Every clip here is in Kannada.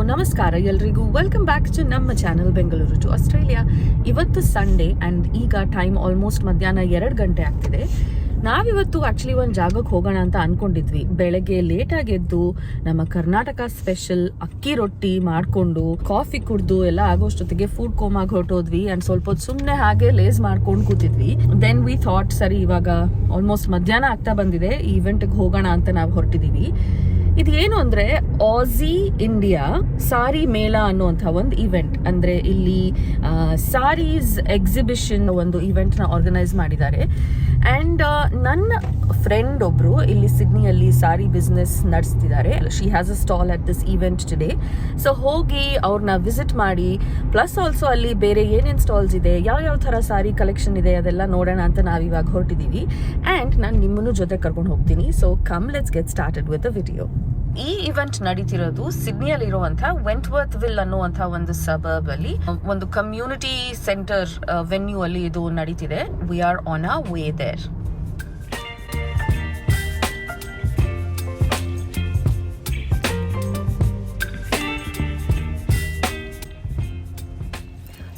ನಮಸ್ಕಾರ ಎಲ್ರಿಗೂ. ವೆಲ್ಕಮ್ ಬ್ಯಾಕ್ ಟು ನಮ್ಮ ಚಾನಲ್ ಬೆಂಗಳೂರು ಟು ಆಸ್ಟ್ರೇಲಿಯಾ. ಇವತ್ತು ಸಂಡೇ ಆ್ಯಂಡ್ ಈಗ ಟೈಮ್ ಆಲ್ಮೋಸ್ಟ್ ಮಧ್ಯಾಹ್ನ 2 ಗಂಟೆ ಆಗ್ತಿದೆ. ನಾವಿವತ್ತು ಆ್ಯಕ್ಚುಲಿ ಒಂದು ಜಾಗಕ್ಕೆ ಹೋಗೋಣ ಅಂತ ಅಂದ್ಕೊಂಡಿದ್ವಿ. ಬೆಳಗ್ಗೆ ಲೇಟಾಗಿ ಎದ್ದು ನಮ್ಮ ಕರ್ನಾಟಕ ಸ್ಪೆಷಲ್ ಅಕ್ಕಿ ರೊಟ್ಟಿ ಮಾಡಿಕೊಂಡು ಕಾಫಿ ಕುಡಿದು ಎಲ್ಲ ಆಗೋಷ್ಟೊತ್ತಿಗೆ ಫುಡ್ ಕೋಮಾಗಿ ಹೊರಟೋದ್ವಿ. ಆ್ಯಂಡ್ ಸ್ವಲ್ಪ ಹೊತ್ತು ಸುಮ್ಮನೆ ಹಾಗೆ ಲೇಸ್ ಮಾಡ್ಕೊಂಡು ಕೂತಿದ್ವಿ. ದೆನ್ ವಿ ಥಾಟ್ ಸರಿ ಇವಾಗ ಆಲ್ಮೋಸ್ಟ್ ಮಧ್ಯಾಹ್ನ ಆಗ್ತಾ ಬಂದಿದೆ, ಈ ಇವೆಂಟ್ಗೆ ಹೋಗೋಣ ಅಂತ ನಾವು ಹೊರಟಿದ್ದೀವಿ. ಇದು ಏನು ಅಂದ್ರೆ ಆಸಿ ಇಂಡಿಯಾ ಸಾರಿ ಮೇಳ ಅನ್ನುವಂಥ ಒಂದು ಇವೆಂಟ್. ಅಂದ್ರೆ ಇಲ್ಲಿ ಸಾರೀಸ್ ಎಕ್ಸಿಬಿಷನ್ ಒಂದು ಇವೆಂಟ್ ನ ಆರ್ಗನೈಸ್ ಮಾಡಿದ್ದಾರೆ. ಅಂಡ್ ನನ್ನ ಫ್ರೆಂಡ್ ಒಬ್ರು ಇಲ್ಲಿ ಸಿಡ್ನಿಯಲ್ಲಿ ಸಾರಿ ಬಿಸ್ನೆಸ್ ನಡೆಸ್ತಿದ್ದಾರೆ. She has a stall at this event today. So ಹೋಗಿ ಅವ್ರನ್ನ ವಿಸಿಟ್ ಮಾಡಿ, ಪ್ಲಸ್ ಆಲ್ಸೋ ಅಲ್ಲಿ ಬೇರೆ ಏನೇನು ಸ್ಟಾಲ್ಸ್ ಇದೆ, ಯಾವ ಥರ ಸಾರಿ ಕಲೆಕ್ಷನ್ ಇದೆ ಅದೆಲ್ಲ ನೋಡೋಣ ಅಂತ ನಾವಿವಾಗ ಹೊರಟಿದ್ದೀವಿ. ಆ್ಯಂಡ್ ನಾನು ನಿಮ್ಮನ್ನು ಜೊತೆ ಕರ್ಕೊಂಡು ಹೋಗ್ತೀನಿ. So come let's get started with a video. ಈ ಇವೆಂಟ್ ನಡೀತಿರೋದು ಸಿಡ್ನಿಯಲ್ಲಿ ಇರುವಂತ ವೆಂಟ್ವರ್ತ್ ವಿಲ್ ಅನ್ನುವಂಥ ಒಂದು ಸಬರ್ಬ್ ಅಲ್ಲಿ ಒಂದು ಕಮ್ಯುನಿಟಿ ಸೆಂಟರ್ ವೆನ್ಯೂ ಅಲ್ಲಿ ಇದು ನಡೀತಿದೆ. We are on a way there.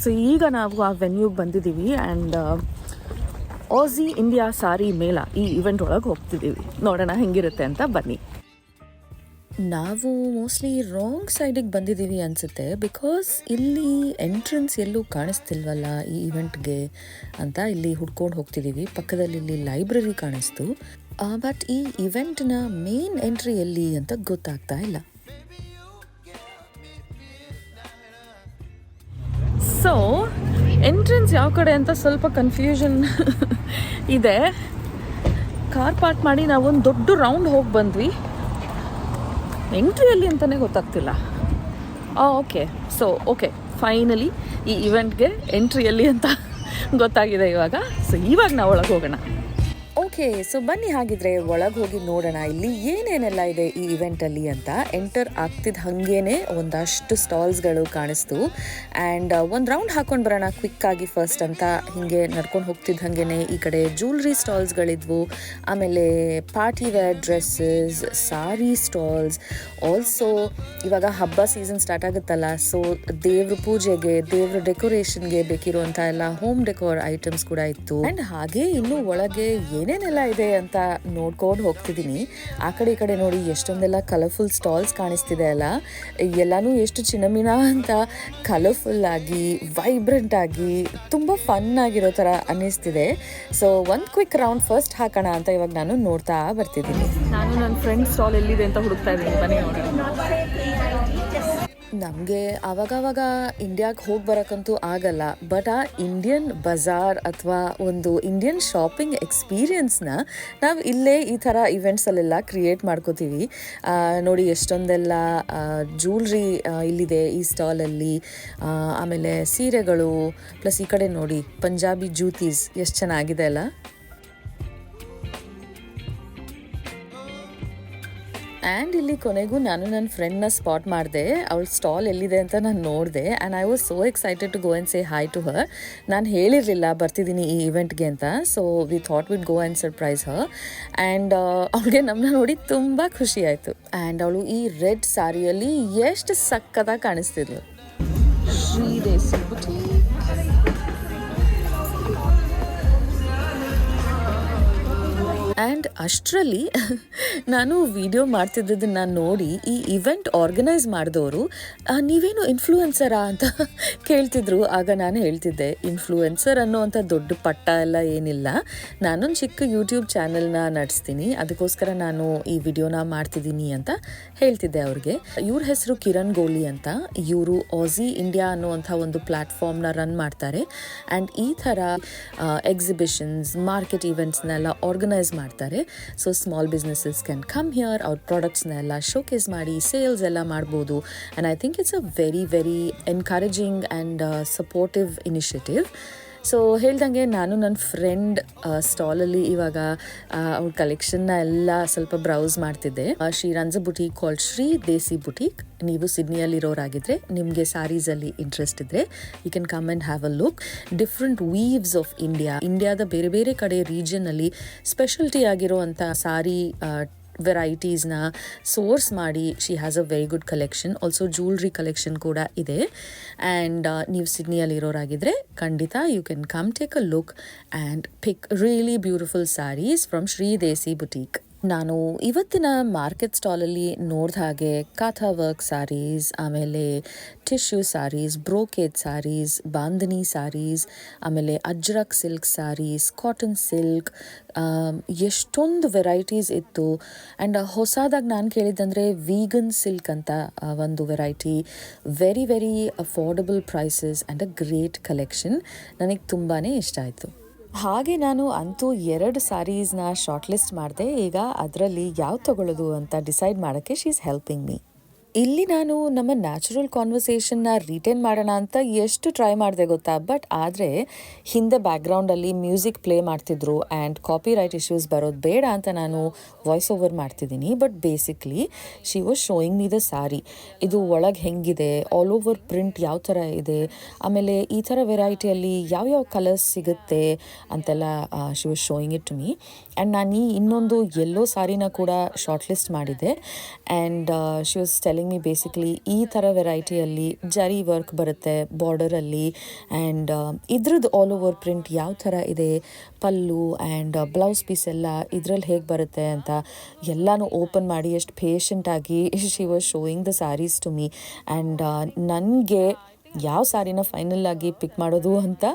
So ಈಗ ನಾವು ಆ ವೆನ್ಯೂಗೆ ಬಂದಿದ್ದೀವಿ ಆ್ಯಂಡ್ ಆಸಿ ಇಂಡಿಯಾ ಸಾರಿ ಮೇಳ ಈ ಇವೆಂಟ್ ಒಳಗೆ ಹೋಗ್ತಿದ್ದೀವಿ. ನೋಡೋಣ ಹೆಂಗಿರುತ್ತೆ ಅಂತ ಬನ್ನಿ. ನಾವು ಮೋಸ್ಟ್ಲಿ ರಾಂಗ್ ಸೈಡಿಗೆ ಬಂದಿದ್ದೀವಿ ಅನಿಸುತ್ತೆ, ಬಿಕಾಸ್ ಇಲ್ಲಿ ಎಂಟ್ರೆನ್ಸ್ ಎಲ್ಲೂ ಕಾಣಿಸ್ತಿಲ್ವಲ್ಲ ಈ ಇವೆಂಟ್ಗೆ ಅಂತ ಇಲ್ಲಿ ಹುಡ್ಕೊಂಡು ಹೋಗ್ತಿದ್ದೀವಿ. ಪಕ್ಕದಲ್ಲಿ ಇಲ್ಲಿ ಲೈಬ್ರರಿ ಕಾಣಿಸ್ತು, ಬಟ್ ಈ ಇವೆಂಟ್ನ ಮೇನ್ ಎಂಟ್ರಿ ಎಲ್ಲಿ ಅಂತ ಗೊತ್ತಾಗ್ತಾ ಇಲ್ಲ. ಸೊ ಎಂಟ್ರೆನ್ಸ್ ಯಾವ ಕಡೆ ಅಂತ ಸ್ವಲ್ಪ ಕನ್ಫ್ಯೂಷನ್ ಇದೆ. ಕಾರ್ ಪಾರ್ಕ್ ಮಾಡಿ ನಾವೊಂದು ದೊಡ್ಡ ರೌಂಡ್ ಹೋಗಿ ಬಂದ್ವಿ. ಎಂಟ್ರಿಯಲ್ಲಿ ಅಂತಲೇ ಗೊತ್ತಾಗ್ತಿಲ್ಲ. ಓಕೆ ಫೈನಲಿ ಈ ಇವೆಂಟ್ಗೆ ಎಂಟ್ರಿಯಲ್ಲಿ ಅಂತ ಗೊತ್ತಾಗಿದೆ ಇವಾಗ. ಸೊ ಇವಾಗ ನಾವು ಒಳಗೆ ಹೋಗೋಣ. ಓಕೆ, ಸೊ ಬನ್ನಿ ಹಾಗಿದ್ರೆ ಒಳಗೆ ಹೋಗಿ ನೋಡೋಣ ಇಲ್ಲಿ ಏನೇನೆಲ್ಲ ಇದೆ ಈ ಇವೆಂಟಲ್ಲಿ ಅಂತ. ಎಂಟರ್ ಆಗ್ತಿದ್ದ ಹಾಗೇನೆ ಒಂದಷ್ಟು ಸ್ಟಾಲ್ಸ್ಗಳು ಕಾಣಿಸ್ತು. ಆ್ಯಂಡ್ ಒಂದು ರೌಂಡ್ ಹಾಕೊಂಡು ಬರೋಣ ಕ್ವಿಕ್ಕಾಗಿ ಫಸ್ಟ್ ಅಂತ ಹಿಂಗೆ ನಡ್ಕೊಂಡು ಹೋಗ್ತಿದ್ದ ಹಾಗೇನೆ ಈ ಕಡೆ ಜ್ಯುವೆಲ್ರಿ ಸ್ಟಾಲ್ಸ್ಗಳಿದ್ವು, ಆಮೇಲೆ ಪಾರ್ಟಿ ವೇರ್ ಡ್ರೆಸ್ಸಸ್, ಸಾರಿ ಸ್ಟಾಲ್ಸ್. ಆಲ್ಸೋ ಇವಾಗ ಹಬ್ಬ ಸೀಸನ್ ಸ್ಟಾರ್ಟ್ ಆಗುತ್ತಲ್ಲ, ಸೊ ದೇವ್ರ ಪೂಜೆಗೆ, ದೇವ್ರ ಡೆಕೋರೇಷನ್ಗೆ ಬೇಕಿರುವಂಥ ಎಲ್ಲ ಹೋಮ್ ಡೆಕೋರ್ ಐಟಮ್ಸ್ ಕೂಡ ಇತ್ತು. ಆ್ಯಂಡ್ ಹಾಗೆ ಇನ್ನು ಒಳಗೆ ಏನೇನೆಲ್ಲ ಇದೆ ಅಂತ ನೋಡ್ಕೊಂಡು ಹೋಗ್ತಿದ್ದೀನಿ. ಆ ಕಡೆ ಈ ಕಡೆ ನೋಡಿ ಎಷ್ಟೊಂದೆಲ್ಲ ಕಲರ್ಫುಲ್ ಸ್ಟಾಲ್ಸ್ ಕಾಣಿಸ್ತಿದೆ ಅಲ್ಲ. ಎಲ್ಲಾನು ಎಷ್ಟು ಚಿನ್ನಮಿನ ಅಂತ ಕಲರ್ಫುಲ್ ಆಗಿ, ವೈಬ್ರೆಂಟ್ ಆಗಿ, ತುಂಬ ಫನ್ ಆಗಿರೋ ಥರ ಅನ್ನಿಸ್ತಿದೆ. ಸೊ ಒಂದು ಕ್ವಿಕ್ ರೌಂಡ್ ಫಸ್ಟ್ ಹಾಕೋಣ ಅಂತ ಇವಾಗ ನಾನು ನೋಡ್ತಾ ಬರ್ತಿದ್ದೀನಿ. ನಾನು ನನ್ನ ಫ್ರೆಂಡ್ ಸ್ಟಾಲ್ ಎಲ್ಲಿದೆ ಅಂತ ಹುಡುಕ್ತಾ ಇದ್ದೀನಿ. ಬನ್ನಿ ನಮಗೆ ಆವಾಗವಾಗ ಇಂಡಿಯಾಗೆ ಹೋಗಿ ಬರೋಕ್ಕಂತೂ ಆಗಲ್ಲ, ಬಟ್ ಆ ಇಂಡಿಯನ್ ಬಜಾರ್ ಅಥವಾ ಒಂದು ಇಂಡಿಯನ್ ಶಾಪಿಂಗ್ ಎಕ್ಸ್ಪೀರಿಯನ್ಸ್ನ ನಾವು ಇಲ್ಲೇ ಈ ಥರ ಇವೆಂಟ್ಸಲ್ಲೆಲ್ಲ ಕ್ರಿಯೇಟ್ ಮಾಡ್ಕೋತೀವಿ. ನೋಡಿ ಎಷ್ಟೊಂದೆಲ್ಲ ಜ್ಯುವೆಲ್ರಿ ಇಲ್ಲಿದೆ ಈ ಸ್ಟಾಲಲ್ಲಿ, ಆಮೇಲೆ ಸೀರೆಗಳು, ಪ್ಲಸ್ ಈ ಕಡೆ ನೋಡಿ ಪಂಜಾಬಿ ಜೂತೀಸ್ ಎಷ್ಟು ಚೆನ್ನಾಗಿದೆ ಅಲ್ಲ. ಆ್ಯಂಡ್ ಇಲ್ಲಿ ಕೊನೆಗೂ ನಾನು ನನ್ನ ಫ್ರೆಂಡ್ನ ಸ್ಪಾಟ್ ಮಾಡಿದೆ. ಅವಳ ಸ್ಟಾಲ್ ಎಲ್ಲಿದೆ ಅಂತ ನಾನು ನೋಡಿದೆ. And I was so excited to go and say hi to her. ನಾನು ಹೇಳಿರಲಿಲ್ಲ ಬರ್ತಿದ್ದೀನಿ ಈ ಇವೆಂಟ್ಗೆ ಅಂತ. So we thought we'd go and surprise her. And ಅವಳಿಗೆ ನಮ್ಮನ್ನ ನೋಡಿ ತುಂಬ ಖುಷಿ ಆಯಿತು. ಆ್ಯಂಡ್ ಅವಳು ಈ ರೆಡ್ ಸಾರಿಯಲ್ಲಿ ಎಷ್ಟು ಸಕ್ಕತ್ತಾಗಿ ಕಾಣಿಸ್ತಿದ್ಲು. ಶ್ರೀ ದೇಸಿ ಬುಟೀಕ್. ಆ್ಯಂಡ್ ಅಷ್ಟರಲ್ಲಿ ನಾನು ವಿಡಿಯೋ ಮಾಡ್ತಿದ್ದದನ್ನು ನೋಡಿ ಈ ಇವೆಂಟ್ ಆರ್ಗನೈಸ್ ಮಾಡಿದವರು ನೀವೇನು ಇನ್ಫ್ಲೂಯೆನ್ಸರಾ ಅಂತ ಕೇಳ್ತಿದ್ರು. ಆಗ ನಾನು ಹೇಳ್ತಿದ್ದೆ, ಇನ್ಫ್ಲೂಯೆನ್ಸರ್ ಅನ್ನೋವಂಥ ದೊಡ್ಡ ಪಟ್ಟ ಎಲ್ಲ ಏನಿಲ್ಲ, ನಾನೊಂದು ಚಿಕ್ಕ ಯೂಟ್ಯೂಬ್ ಚಾನಲ್ನ ನಡೆಸ್ತೀನಿ, ಅದಕ್ಕೋಸ್ಕರ ನಾನು ಈ ವಿಡಿಯೋನ ಮಾಡ್ತಿದ್ದೀನಿ ಅಂತ ಹೇಳ್ತಿದ್ದೆ ಅವ್ರಿಗೆ. ಇವ್ರ ಹೆಸರು ಕಿರಣ್ ಗೋಲಿ ಅಂತ. ಇವರು ಆಸಿ ಇಂಡಿಯಾ ಅನ್ನುವಂಥ ಒಂದು ಪ್ಲ್ಯಾಟ್ಫಾರ್ಮ್ನ ರನ್ ಮಾಡ್ತಾರೆ. ಆ್ಯಂಡ್ ಈ ಥರ ಎಕ್ಸಿಬಿಷನ್ಸ್, ಮಾರ್ಕೆಟ್ ಈವೆಂಟ್ಸ್ನೆಲ್ಲ ಆರ್ಗನೈಸ್ ಮಾಡ್ತಾರೆ. So small businesses can come here, ಅವ್ರ ಪ್ರಾಡಕ್ಟ್ಸ್ನ ಎಲ್ಲ ಶೋಕೇಸ್ ಮಾಡಿ ಸೇಲ್ಸ್ ಎಲ್ಲ ಮಾಡ್ಬೋದು. And I think it's a very very encouraging and supportive initiative. So ಹೇಳ್ದಂಗೆ ನಾನು ನನ್ನ ಫ್ರೆಂಡ್ ಸ್ಟಾಲಲ್ಲಿ ಇವಾಗ ಅವ್ರ ಕಲೆಕ್ಷನ್ನ ಎಲ್ಲ ಸ್ವಲ್ಪ ಬ್ರೌಸ್ ಮಾಡ್ತಿದ್ದೆ. She runs a boutique called Shri Desi boutique. ನೀವು ಸಿಡ್ನಿಯಲ್ಲಿರೋರಾಗಿದ್ದರೆ, ನಿಮಗೆ ಸ್ಯಾರೀಸಲ್ಲಿ ಇಂಟ್ರೆಸ್ಟ್ ಇದ್ದರೆ, you can come and have a look. Different weaves of ಇಂಡಿಯಾದ ಬೇರೆ ಬೇರೆ ಕಡೆ ರೀಜನಲ್ಲಿ ಸ್ಪೆಷಲ್ಟಿ ಆಗಿರೋ ಅಂಥ ಸಾರಿ ವೆರೈಟೀಸ್ನ ಸೋರ್ಸ್ ಮಾಡಿ she has a very good collection. Also jewellery collection ಕೂಡ ಇದೆ. ಆ್ಯಂಡ್ ನೀವು ಸಿಡ್ನಿಯಲ್ಲಿ ಇರೋರಾಗಿದ್ದರೆ ಖಂಡಿತ you can come take a look and pick really beautiful saris from Shri Desi boutique. ನಾನು ಇವತ್ತಿನ ಮಾರ್ಕೆಟ್ ಸ್ಟಾಲಲ್ಲಿ ನೋಡಿದ ಹಾಗೆ ಕಾಥಾ ವರ್ಕ್ ಸ್ಯಾರೀಸ್, ಆಮೇಲೆ ಟಿಶ್ಯೂ ಸ್ಯಾರೀಸ್, ಬ್ರೋಕೇಡ್ ಸ್ಯಾರೀಸ್, ಬಾಂಧನಿ ಸ್ಯಾರೀಸ್, ಆಮೇಲೆ ajrak silk saris, cotton silk, ಎಷ್ಟೊಂದು ವೆರೈಟೀಸ್ ಇತ್ತು. ಆ್ಯಂಡ್ ಹೊಸದಾಗಿ ನಾನು ಕೇಳಿದ್ದಂದರೆ ವೀಗನ್ ಸಿಲ್ಕ್ ಅಂತ ಒಂದು variety. Very very affordable prices and a great collection. ನನಗೆ ತುಂಬಾ ಇಷ್ಟ ಆಯಿತು. ಹಾಗೆ ನಾನು ಅಂತೂ 2 ಸ್ಯಾರೀಸ್ನ ಶಾರ್ಟ್ ಲಿಸ್ಟ್ ಮಾಡಿದೆ. ಈಗ ಅದರಲ್ಲಿ ಯಾವ್ದು ತೊಗೊಳ್ಳೋದು ಅಂತ ಡಿಸೈಡ್ ಮಾಡೋಕ್ಕೆ ಶಿ ಈಸ್ ಹೆಲ್ಪಿಂಗ್ ಮೀ. ಇಲ್ಲಿ ನಾನು ನಮ್ಮ ನ್ಯಾಚುರಲ್ ಕಾನ್ವರ್ಸೇಷನ್ನ ರಿಟೇನ್ ಮಾಡೋಣ ಅಂತ ಎಷ್ಟು ಟ್ರೈ ಮಾಡಿದೆ ಗೊತ್ತಾ. ಬಟ್ ಆದರೆ ಹಿಂದೆ ಬ್ಯಾಕ್ಗ್ರೌಂಡಲ್ಲಿ ಮ್ಯೂಸಿಕ್ ಪ್ಲೇ ಮಾಡ್ತಿದ್ರು ಆ್ಯಂಡ್ ಕಾಪಿ ರೈಟ್ ಇಶ್ಯೂಸ್ ಬರೋದು ಬೇಡ ಅಂತ ನಾನು ವಾಯ್ಸ್ ಓವರ್ ಮಾಡ್ತಿದ್ದೀನಿ. But basically she was showing me the sari. ಇದು ಒಳಗೆ ಹೆಂಗಿದೆ, ಆಲ್ ಓವರ್ ಪ್ರಿಂಟ್ ಯಾವ ಥರ ಇದೆ, ಆಮೇಲೆ ಈ ಥರ ವೆರೈಟಿಯಲ್ಲಿ ಯಾವ್ಯಾವ ಕಲರ್ಸ್ ಸಿಗುತ್ತೆ ಅಂತೆಲ್ಲ she was showing it to me. And ನಾನು ಇನ್ನೊಂದು ಯೆಲ್ಲೋ ಸ್ಯಾರಿನ ಕೂಡ ಶಾರ್ಟ್ ಲಿಸ್ಟ್ ಮಾಡಿದ್ದೆ. And she was telling me basically ಈ ಥರ ವೆರೈಟಿಯಲ್ಲಿ ಜರಿ ವರ್ಕ್ ಬರುತ್ತೆ ಬಾರ್ಡರಲ್ಲಿ. ಆ್ಯಂಡ್ ಇದ್ರದ್ದು ಆಲ್ ಓವರ್ ಪ್ರಿಂಟ್ ಯಾವ ಥರ ಇದೆ, ಪಲ್ಲು ಆ್ಯಂಡ್ ಬ್ಲೌಸ್ ಪೀಸ್ ಎಲ್ಲ ಇದರಲ್ಲಿ ಹೇಗೆ ಬರುತ್ತೆ ಅಂತ ಎಲ್ಲನೂ ಓಪನ್ ಮಾಡಿ ಎಷ್ಟು ಪೇಷಂಟಾಗಿ she was showing the sarees to me. And ನನಗೆ ಯಾವ ಸ್ಯಾರಿನ ಫೈನಲ್ ಆಗಿ ಪಿಕ್ ಮಾಡೋದು ಅಂತ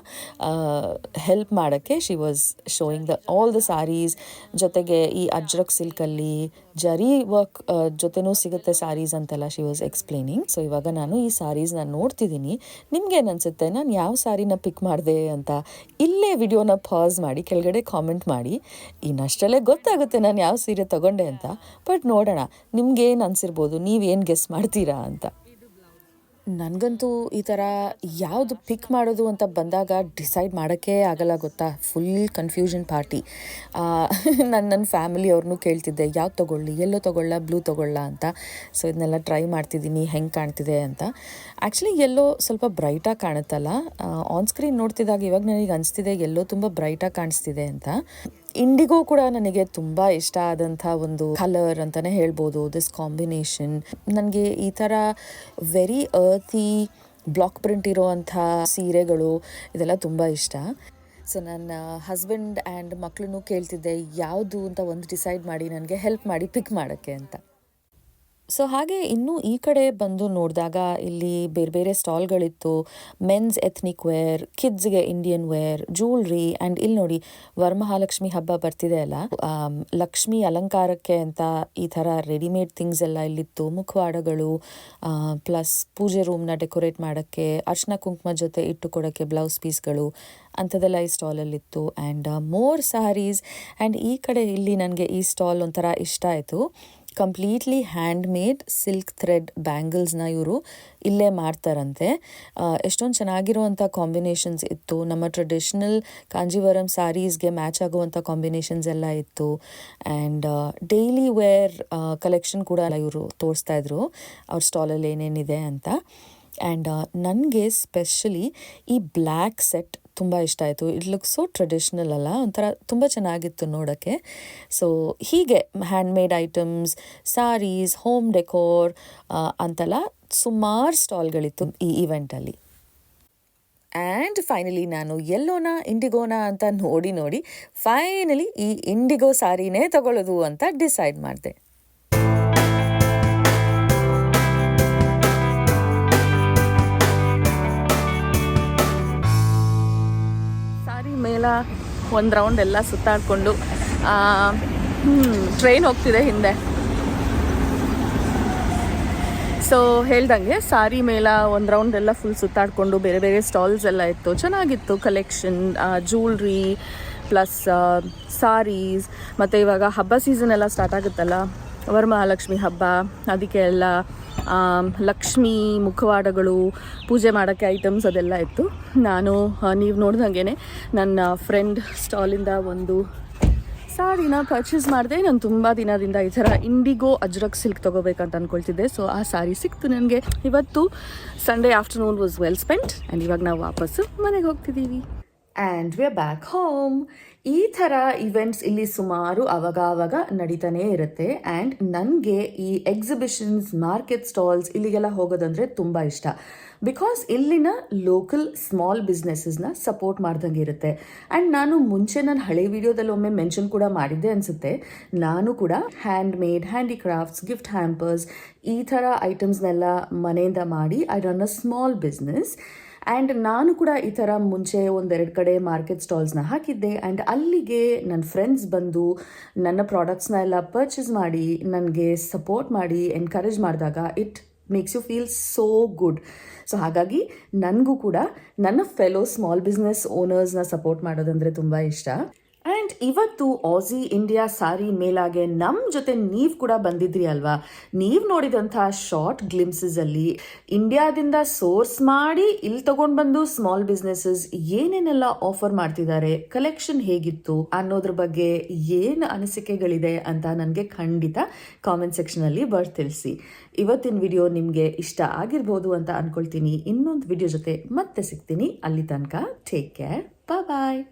ಹೆಲ್ಪ್ ಮಾಡೋಕ್ಕೆ she was showing all the saris. ಜೊತೆಗೆ ಈ ಅಜ್ರಕ್ ಸಿಲ್ಕಲ್ಲಿ ಜರಿ ವರ್ಕ್ ಜೊತೆನೂ ಸಿಗುತ್ತೆ ಸ್ಯಾರೀಸ್ ಅಂತೆಲ್ಲ ಶಿ ವಾಸ್ ಎಕ್ಸ್ಪ್ಲೇನಿಂಗ್. ಸೊ ಇವಾಗ ನಾನು ಈ ಸ್ಯಾರೀಸ್ನ ನೋಡ್ತಿದ್ದೀನಿ. ನಿಮ್ಗೇನು ಅನಿಸುತ್ತೆ ನಾನು ಯಾವ ಸ್ಯಾರಿನ ಪಿಕ್ ಮಾಡಿದೆ ಅಂತ? ಇಲ್ಲೇ ವಿಡಿಯೋನ ಪಾಸ್ ಮಾಡಿ ಕೆಳಗಡೆ ಕಾಮೆಂಟ್ ಮಾಡಿ. ಇನ್ನಷ್ಟರಲ್ಲೇ ಗೊತ್ತಾಗುತ್ತೆ ನಾನು ಯಾವ ಸೀರೆ ತೊಗೊಂಡೆ ಅಂತ. ಬಟ್ ನೋಡೋಣ ನಿಮ್ಗೇನು ಅನಿಸಿರ್ಬೋದು, ನೀವೇನು ಗೆಸ್ ಮಾಡ್ತೀರಾ ಅಂತ. ನನಗಂತೂ ಈ ಥರ ಯಾವುದು ಪಿಕ್ ಮಾಡೋದು ಅಂತ ಬಂದಾಗ ಡಿಸೈಡ್ ಮಾಡೋಕ್ಕೆ ಆಗಲ್ಲ ಗೊತ್ತಾ. Full confusion party. ನನ್ನ ಫ್ಯಾಮಿಲಿಯವ್ರನ್ನೂ ಕೇಳ್ತಿದ್ದೆ ಯಾವ್ದು ತೊಗೊಳ್ಳಿ, ಎಲ್ಲೋ ತೊಗೊಳ್ಳ, ಬ್ಲೂ ತೊಗೊಳ್ಳ ಅಂತ. ಸೊ ಇದನ್ನೆಲ್ಲ ಟ್ರೈ ಮಾಡ್ತಿದ್ದೀನಿ ಹೆಂಗೆ ಕಾಣ್ತಿದೆ ಅಂತ. ಆ್ಯಕ್ಚುಲಿ ಎಲ್ಲೋ ಸ್ವಲ್ಪ ಬ್ರೈಟಾಗಿ ಕಾಣುತ್ತಲ್ಲ ಆನ್ ಸ್ಕ್ರೀನ್ ನೋಡ್ತಿದ್ದಾಗ. ಇವಾಗ ನನಗೆ ಅನಿಸ್ತಿದೆ ಎಲ್ಲೋ ತುಂಬ ಬ್ರೈಟಾಗಿ ಕಾಣಿಸ್ತಿದೆ ಅಂತ. ಇಂಡಿಗೋ ಕೂಡ ನನಗೆ ತುಂಬ ಇಷ್ಟ ಆದಂಥ ಒಂದು ಕಲರ್ ಅಂತಲೇ ಹೇಳ್ಬೋದು. ದಿಸ್ ಕಾಂಬಿನೇಷನ್ ನನಗೆ ಈ ಥರ ವೆರಿ ಅರ್ಥಿ ಬ್ಲಾಕ್ ಪ್ರಿಂಟ್ ಇರೋವಂಥ ಸೀರೆಗಳು ಇದೆಲ್ಲ ತುಂಬ ಇಷ್ಟ. ಸೊ ನನ್ನ ಹಸ್ಬೆಂಡ್ ಆ್ಯಂಡ್ ಮಕ್ಕಳನ್ನು ಕೇಳ್ತಿದ್ದೆ ಯಾವುದು ಅಂತ ಒಂದು ಡಿಸೈಡ್ ಮಾಡಿ ನನಗೆ ಹೆಲ್ಪ್ ಮಾಡಿ ಪಿಕ್ ಮಾಡೋಕ್ಕೆ ಅಂತ. ಸೊ ಹಾಗೆ ಇನ್ನೂ ಈ ಕಡೆ ಬಂದು ನೋಡಿದಾಗ ಇಲ್ಲಿ ಬೇರೆ ಬೇರೆ ಸ್ಟಾಲ್ಗಳಿತ್ತು. ಮೆನ್ಸ್ ಎಥ್ನಿಕ್ ವೇರ್, ಕಿಡ್ಸ್ಗೆ ಇಂಡಿಯನ್ ವೇರ್, ಜ್ಯುವೆಲ್ರಿ. ಆ್ಯಂಡ್ ಇಲ್ಲಿ ನೋಡಿ ವರಮಹಾಲಕ್ಷ್ಮಿ ಹಬ್ಬ ಬರ್ತಿದೆ ಅಲ್ಲ, ಲಕ್ಷ್ಮಿ ಅಲಂಕಾರಕ್ಕೆ ಅಂತ ಈ ಥರ ರೆಡಿಮೇಡ್ ಥಿಂಗ್ಸ್ ಎಲ್ಲ ಇಲ್ಲಿತ್ತು. ಮುಖವಾಡಗಳು, ಪ್ಲಸ್ ಪೂಜೆ ರೂಮ್ನ ಡೆಕೋರೇಟ್ ಮಾಡೋಕ್ಕೆ, ಅರ್ಶಿನ ಕುಂಕುಮ ಜೊತೆ ಇಟ್ಟು ಕೊಡೋಕ್ಕೆ ಬ್ಲೌಸ್ ಪೀಸ್ಗಳು ಅಂಥದ್ದೆಲ್ಲ ಈ ಸ್ಟಾಲಲ್ಲಿತ್ತು. And more sarees. ಆ್ಯಂಡ್ ಈ ಕಡೆ ಇಲ್ಲಿ ನನಗೆ ಈ ಸ್ಟಾಲ್ ಒಂಥರ ಇಷ್ಟ ಆಯಿತು. Completely hand made silk thread ಬ್ಯಾಂಗಲ್ಸ್ನ ಇವರು ಇಲ್ಲೇ ಮಾಡ್ತಾರಂತೆ. ಎಷ್ಟೊಂದು ಚೆನ್ನಾಗಿರುವಂಥ ಕಾಂಬಿನೇಷನ್ಸ್ ಇತ್ತು. ನಮ್ಮ ಟ್ರೆಡಿಷ್ನಲ್ ಕಾಂಜೀವರಂ ಸ್ಯಾರೀಸ್ಗೆ ಮ್ಯಾಚ್ ಆಗುವಂಥ ಕಾಂಬಿನೇಷನ್ಸ್ ಎಲ್ಲ ಇತ್ತು. ಆ್ಯಂಡ್ ಡೈಲಿ ವೇರ್ ಕಲೆಕ್ಷನ್ ಕೂಡ ಇವರು ತೋರಿಸ್ತಾಯಿದ್ರು ಅವ್ರ ಸ್ಟಾಲಲ್ಲಿ ಏನೇನಿದೆ ಅಂತ. ಆ್ಯಂಡ್ ನನಗೆ ಸ್ಪೆಷಲಿ ಈ ಬ್ಲ್ಯಾಕ್ ಸೆಟ್ ತುಂಬ ಇಷ್ಟ ಆಯಿತು. ಇಟ್ ಲುಕ್ ಸೋ ಟ್ರೆಡಿಷ್ನಲ್ ಅಲ್ಲ, ಒಂಥರ ತುಂಬ ಚೆನ್ನಾಗಿತ್ತು ನೋಡೋಕ್ಕೆ. ಸೊ ಹೀಗೆ handmade items, saris, home decor ಅಂತೆಲ್ಲ ಸುಮಾರು ಸ್ಟಾಲ್ಗಳಿತ್ತು ಈ ಇವೆಂಟಲ್ಲಿ. ಆ್ಯಂಡ್ ಫೈನಲಿ ನಾನು ಎಲ್ಲೋನ ಇಂಡಿಗೋನ ಅಂತ ನೋಡಿ ಫೈನಲಿ ಈ ಇಂಡಿಗೋ ಸ್ಯಾರಿನೇ ತಗೊಳ್ಳೋದು ಅಂತ ಡಿಸೈಡ್ ಮಾಡಿದೆ. ಮೇಲ ಒಂದು ರೌಂಡ್ ಎಲ್ಲ ಸುತ್ತಾಡಿಕೊಂಡು ಟ್ರೈನ್ ಹೋಗ್ತಿದೆ ಹಿಂದೆ. ಸೊ ಹೇಳ್ದಂಗೆ ಸಾರಿ ಮೇಲ ಒಂದು ರೌಂಡ್ ಎಲ್ಲ ಫುಲ್ ಸುತ್ತಾಡಿಕೊಂಡು ಬೇರೆ ಬೇರೆ ಸ್ಟಾಲ್ಸ್ ಎಲ್ಲ ಇತ್ತು. ಚೆನ್ನಾಗಿತ್ತು ಕಲೆಕ್ಷನ್, ಜ್ಯುವೆಲ್ರಿ ಪ್ಲಸ್ ಸಾರೀಸ್. ಮತ್ತು ಇವಾಗ ಹಬ್ಬ ಸೀಸನ್ ಎಲ್ಲ ಸ್ಟಾರ್ಟ್ ಆಗುತ್ತಲ್ಲ, ವರಮಹಾಲಕ್ಷ್ಮಿ ಹಬ್ಬ, ಅದಕ್ಕೆ ಎಲ್ಲ ಲಕ್ಷ್ಮಿ ಮುಖವಾಡಗಳು, ಪೂಜೆ ಮಾಡೋಕ್ಕೆ ಐಟಮ್ಸ್ ಅದೆಲ್ಲ ಇತ್ತು. ನಾನು ನೀವು ನೋಡ್ದಂಗೆ ನನ್ನ ಫ್ರೆಂಡ್ ಸ್ಟಾಲಿಂದ ಒಂದು ಸಾರಿನ ಪರ್ಚೇಸ್ ಮಾಡಿದೆ. ನಾನು ತುಂಬ ದಿನದಿಂದ ಈ ಥರ ಇಂಡಿಗೋ ಅಜ್ರಕ್ ಸಿಲ್ಕ್ ತೊಗೋಬೇಕಂತ ಅಂದ್ಕೊಳ್ತಿದ್ದೆ. ಸೊ ಆ ಸಾರಿ ಸಿಕ್ತು ನನಗೆ. ಇವತ್ತು Sunday afternoon was well spent. And ಇವಾಗ ನಾವು ವಾಪಸ್ಸು ಮನೆಗೆ ಹೋಗ್ತಿದ್ದೀವಿ. And we are back home. ಈ ಥರ ಇವೆಂಟ್ಸ್ ಇಲ್ಲಿ ಸುಮಾರು ಆವಾಗ ನಡೀತಾನೆ ಇರುತ್ತೆ. ಆ್ಯಂಡ್ ನನಗೆ ಈ ಎಕ್ಸಿಬಿಷನ್ಸ್, ಮಾರ್ಕೆಟ್ ಸ್ಟಾಲ್ಸ್ ಇಲ್ಲಿಗೆಲ್ಲ ಹೋಗೋದಂದರೆ ತುಂಬ ಇಷ್ಟ. ಬಿಕಾಸ್ ಇಲ್ಲಿನ ಲೋಕಲ್ ಸ್ಮಾಲ್ ಬಿಸ್ನೆಸಸ್ನ ಸಪೋರ್ಟ್ ಮಾಡ್ದಂಗೆ ಇರುತ್ತೆ. ಆ್ಯಂಡ್ ನಾನು ಮುಂಚೆ ನನ್ನ ಹಳೆ ವಿಡಿಯೋದಲ್ಲಿ ಒಮ್ಮೆ ಮೆನ್ಷನ್ ಕೂಡ ಮಾಡಿದ್ದೆ ಅನಿಸುತ್ತೆ. ನಾನು ಕೂಡ hand made, handicrafts, gift hampers ಈ ಥರ ಐಟಮ್ಸ್ನೆಲ್ಲ ಮನೆಯಿಂದ ಮಾಡಿ I run a small business. And ನಾನು ಕೂಡ ಈ ಥರ ಮುಂಚೆ ಒಂದೆರಡು ಕಡೆ ಮಾರ್ಕೆಟ್ ಸ್ಟಾಲ್ಸ್ನ ಹಾಕಿದ್ದೆ. ಆ್ಯಂಡ್ ಅಲ್ಲಿಗೆ ನನ್ನ ಫ್ರೆಂಡ್ಸ್ ಬಂದು ನನ್ನ ಪ್ರಾಡಕ್ಟ್ಸ್ನ ಎಲ್ಲ ಪರ್ಚೇಸ್ ಮಾಡಿ ನನಗೆ ಸಪೋರ್ಟ್ ಮಾಡಿ ಎನ್ಕರೇಜ್ ಮಾಡಿದಾಗ it makes you feel so good. So ಹಾಗಾಗಿ ನನಗೂ ಕೂಡ ನನ್ನ ಫೆಲೋ ಸ್ಮಾಲ್ ಬಿಸ್ನೆಸ್ ಓನರ್ಸ್ನ ಸಪೋರ್ಟ್ ಮಾಡೋದಂದರೆ ತುಂಬ ಇಷ್ಟ. ಆ್ಯಂಡ್ ಇವತ್ತು ಆಸಿ ಇಂಡಿಯಾ ಸಾರಿ ಮೇಲಾಗೆ ನಮ್ಮ ಜೊತೆ ನೀವು ಕೂಡ ಬಂದಿದ್ರಿ ಅಲ್ವಾ. ನೀವು ನೋಡಿದಂಥ ಶಾರ್ಟ್ ಗ್ಲಿಮ್ಸಸಲ್ಲಿ ಇಂಡಿಯಾದಿಂದ ಸೋರ್ಸ್ ಮಾಡಿ ಇಲ್ಲಿ ತಗೊಂಡು ಬಂದು ಸ್ಮಾಲ್ ಬಿಸ್ನೆಸಸ್ ಏನೇನೆಲ್ಲ ಆಫರ್ ಮಾಡ್ತಿದ್ದಾರೆ, ಕಲೆಕ್ಷನ್ ಹೇಗಿತ್ತು ಅನ್ನೋದ್ರ ಬಗ್ಗೆ ಏನು ಅನಿಸಿಕೆಗಳಿದೆ ಅಂತ ನನಗೆ ಖಂಡಿತ ಕಾಮೆಂಟ್ ಸೆಕ್ಷನಲ್ಲಿ ತಿಳಿಸಿ. ಇವತ್ತಿನ ವಿಡಿಯೋ ನಿಮಗೆ ಇಷ್ಟ ಆಗಿರ್ಬೋದು ಅಂತ ಅಂದ್ಕೊಳ್ತೀನಿ. ಇನ್ನೊಂದು ವಿಡಿಯೋ ಜೊತೆ ಮತ್ತೆ ಸಿಗ್ತೀನಿ. ಅಲ್ಲಿ ತನಕ ಟೇಕ್ ಕೇರ್, ಬಾಯ್.